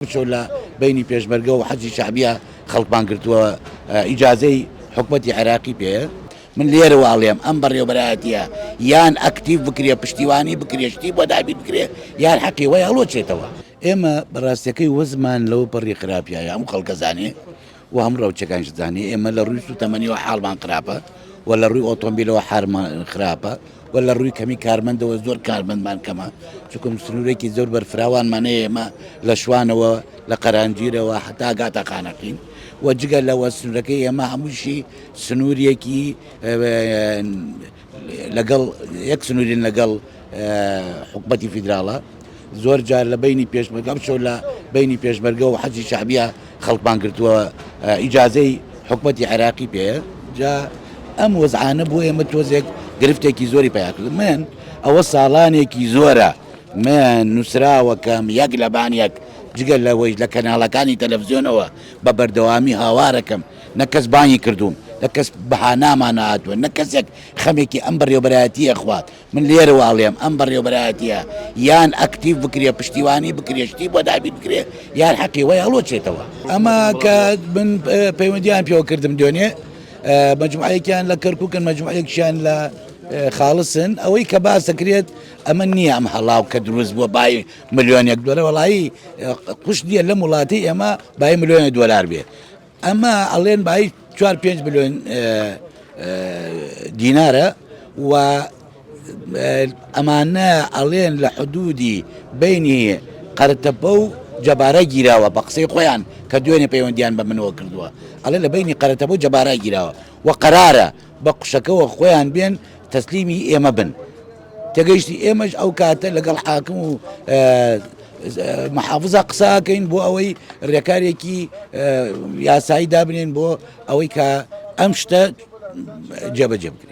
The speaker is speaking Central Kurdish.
شولا بيني بيشمرقة وحجي شعبية خلق بانكرتوا إجازي حكومتي عراقي بيه من ليرة واليم أمبر وبراتيا يان أكتيف بكريا بشتيواني بكريا شتيب ودابي بكريا يان حقي ويا لو تشيتوا إما براستكي وزمان لو بري خرابيا يا أم خلق زاني وهم رو تشكانش زاني إما لرويسو تمانيو حال بان خرابة ولا روي أوتومبيل وحار خرابة ولا روي كمي كارمند وزور كارمند مان كما شكون سنوريكي زور برفراوان ماني ما لشوان لقرانجيرة وحتى قاتا قانقين وجيغا لو سنوريكي ما همشي سنوريكي لقل يك سنوري لقل حكومتي فيدرالة زور جار لبيني بيشمرقة بشولا بيني بيشمرقة وحجي شعبية خلق بانكرتوا إجازي حكومتي عراقي بيه جا أم وزعانە بۆ ئێمە تۆزێک گرفتێکی زۆری پیاکرد من ئەوە ساڵانێکی زۆرە من نووسراوەکەم یەک لەبانیەک جگەل لەوەی لە کەناڵەکانی تەلەڤیزیۆنەوە بە بەردەوامی هاوارەکەم نەکەس بانی کردوم نەکەس بەهانامان هاتووە نەکەسێک خەمێکی ئەم بەڕێوەبەرایەتیە خوات من لێرە واڵێم ئەم بەڕێوەبەرایەتیە یان ئەکتیف بکرێ پشتیوانی بکرێ شتی بۆ دابی بکرێ یان حەقی وەی هەڵۆچێتەوە ئەمە کە من پەیوەندیان پێوە کردم دوێنێ مجموعەیەکیان لە کەرکووکن مجموعەیەکیان لە خاڵسن ئەوەی کە باس دەکرێت ئەمە نییە ئەم هەڵاو کە دروست بووە بای ملیۆنێک دۆلار وەڵایی قوش نییە لە وڵاتی ئێمە بای ملیۆنی دۆلار بێ ئەمە ئەڵێن بای 4-5 ملیۆن دینارە و ئەمانە ئەڵێن لە حدودی بینی قەرتەپە و جەبارە گیراوە بە قسەی خۆیان کە دوێنێ پەیوەندیان بە منەوە کردووە ئەڵێ لە بینی قەرتەبە و جەبارە گیراوە و قەرارە بە قوشەکەەوە خۆیان بێن تەسلیمی ئێمە بن تێگەیشتی ئێمەش ئەو کاتە لەگەڵ حاکم و محافظە قساکەین بۆ ئەوەی ڕێکارێکی یاسایی دابنێن بۆ ئەوەی کە ئەم شتە جێبەجێ بکرێن.